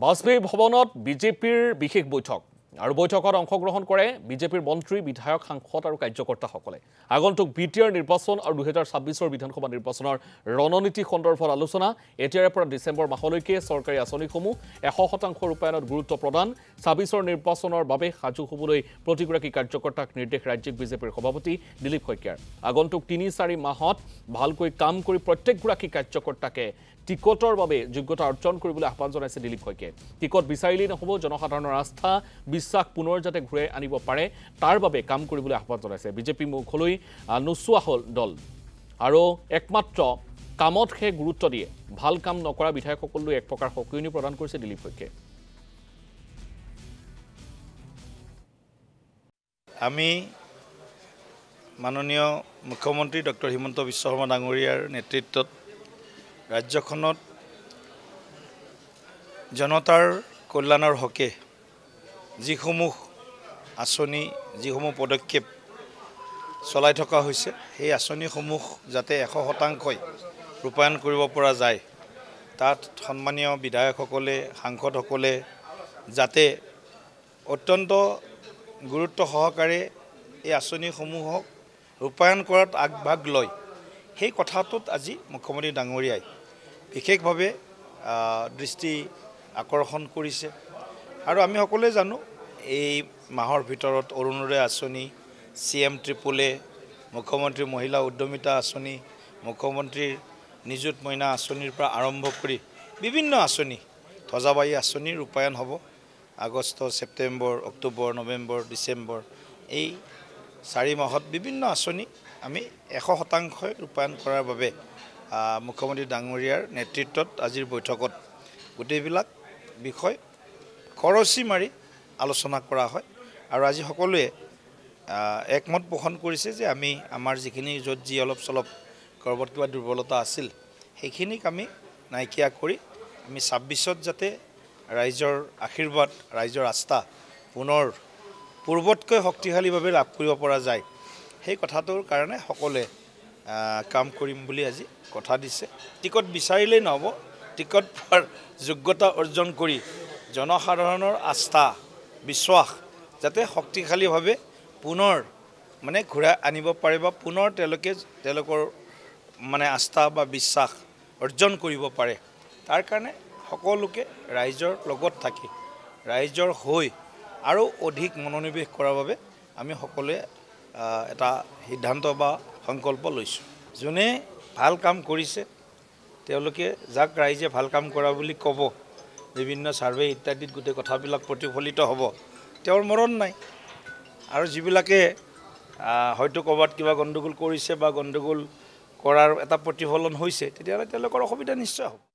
বাজপেয়ী ভৱনত বিজেপিৰ বিশেষ বৈঠক আৰু বৈঠকত অংশগ্ৰহণ কৰে বিজেপিৰ মন্ত্ৰী বিধায়ক সাংসদ আৰু কাৰ্যকৰ্তাসকলে আগন্তুক বিটিআৰ নিৰ্বাচন আৰু 2026ৰ বিধানসভা নিৰ্বাচনৰ ৰণনীতি সন্দৰ্ভত আলোচনা এতিয়াৰে পৰা ডিসেম্বৰ মাহলৈকে চৰকাৰী আঁচনিসমূহ 100% ৰূপায়ণত গুৰুত্ব প্ৰদান 26ৰ নিৰ্বাচনৰ বাবে সাজু হ'বলৈ প্ৰতিগৰাকী কাৰ্যকৰ্তাক নিৰ্দেশ ৰাজ্যিক বিজেপিৰ সভাপতি দিলীপ শইকীয়াৰ আগন্তুক 3-4 মাহত ভালকৈ কাম কৰি প্ৰত্যেকগৰাকী কাৰ্যকৰ্তাকে টিকটৰ বাবে যোগ্যতা অৰ্জন কৰিবলৈ আহ্বান জনাইছে দিলীপ শইকীয়াই টিকট বিচাৰিলেই নহব জনসাধাৰণৰ আস্থা বিশ্বাস পুনৰ যাতে ঘূৰাই আনিব পাৰে তাৰ বাবে কাম কৰিবলৈ আহ্বান জনাইছে বিজেপি মুখলৈ নোচোৱা হল দল আৰু একমাত্ৰ কামতহে গুৰুত্ব দিয়ে ভাল কাম নকৰা বিধায়কসকললৈ এক প্ৰকাৰ সকিয়নি প্ৰদান কৰিছে দিলীপ শইকীয়াই আমি মাননীয় মুখ্যমন্ত্ৰী ডক্টৰ হিমন্ত বিশ্ব শৰ্মা ডাঙৰীয়াৰ নেতৃত্বত ৰাজ্যখনত জনতাৰ কল্যাণৰ হকে যিসমূহ আঁচনি যিসমূহ পদক্ষেপ চলাই থকা হৈছে সেই আঁচনিসমূহ যাতে 100% ৰূপায়ণ কৰিব পৰা যায় তাত সন্মানীয় বিধায়কসকলে সাংসদসকলে যাতে অত্যন্ত গুৰুত্ব সহকাৰে এই আঁচনিসমূহক ৰূপায়ণ কৰাত আগভাগ লয় সেই কথাটোত আজি মুখ্যমন্ত্ৰী ডাঙৰীয়াই বিশেষভাৱে দৃষ্টি আকৰ্ষণ কৰিছে আৰু আমি সকলোৱে জানো এই মাহৰ ভিতৰত অৰুণোদয় আঁচনি CM ট্ৰিপলে মুখ্যমন্ত্ৰী মহিলা উদ্যমিতা আঁচনি মুখ্যমন্ত্ৰীৰ নিযুত মইনা আঁচনিৰ পৰা আৰম্ভ কৰি বিভিন্ন আঁচনি ধ্বজাবাহী আঁচনি ৰূপায়ণ হ'ব আগষ্ট ছেপ্টেম্বৰ অক্টোবৰ নৱেম্বৰ ডিচেম্বৰ এই 4 মাহত বিভিন্ন আঁচনি আমি 100% ৰূপায়ণ কৰাৰ বাবে মুখ্যমন্ত্ৰী ডাঙৰীয়াৰ নেতৃত্বত আজিৰ বৈঠকত গোটেইবিলাক বিষয় খৰচি মাৰি আলোচনা কৰা হয় আৰু আজি সকলোৱে একমত পোষণ কৰিছে যে আমি আমাৰ যিখিনি য'ত যি অলপ চলপ কৰবাত কিবা দুৰ্বলতা আছিল সেইখিনিক আমি নাইকিয়া কৰি আমি 26ত যাতে ৰাইজৰ আশীৰ্বাদ ৰাইজৰ আস্থা পুনৰ পূৰ্বতকৈ শক্তিশালীভাৱে লাভ কৰিব পৰা যায় সেই কথাটোৰ কাৰণে সকলোৱে কাম কৰিম বুলি আজি কথা দিছে টিকট বিচাৰিলেই নহব টিকট পোৱাৰ যোগ্যতা অৰ্জন কৰি জনসাধাৰণৰ আস্থা বিশ্বাস যাতে শক্তিশালীভাৱে পুনৰ মানে ঘূৰাই আনিব পাৰে বা পুনৰ তেওঁলোকৰ মানে আস্থা বা বিশ্বাস অৰ্জন কৰিব পাৰে তাৰ কাৰণে সকলোকে ৰাইজৰ লগত থাকি ৰাইজৰ হৈ আৰু অধিক মনোনিৱেশ কৰাৰ বাবে আমি সকলোৱে এটা সিদ্ধান্ত বা সংকল্প লৈছোঁ যোনে ভাল কাম কৰিছে তেওঁলোকে যাক ৰাইজে ভাল কাম কৰা বুলি ক'ব বিভিন্ন সাৰ্ভে ইত্যাদিত গোটেই কথাবিলাক প্ৰতিফলিত হ'ব তেওঁৰ মৰণ নাই আৰু যিবিলাকে হয়তো ক'ৰবাত কিবা গণ্ডগোল কৰিছে বা গণ্ডগোল কৰাৰ এটা প্ৰতিফলন হৈছে তেতিয়াহ'লে তেওঁলোকৰ অসুবিধা নিশ্চয় হ'ব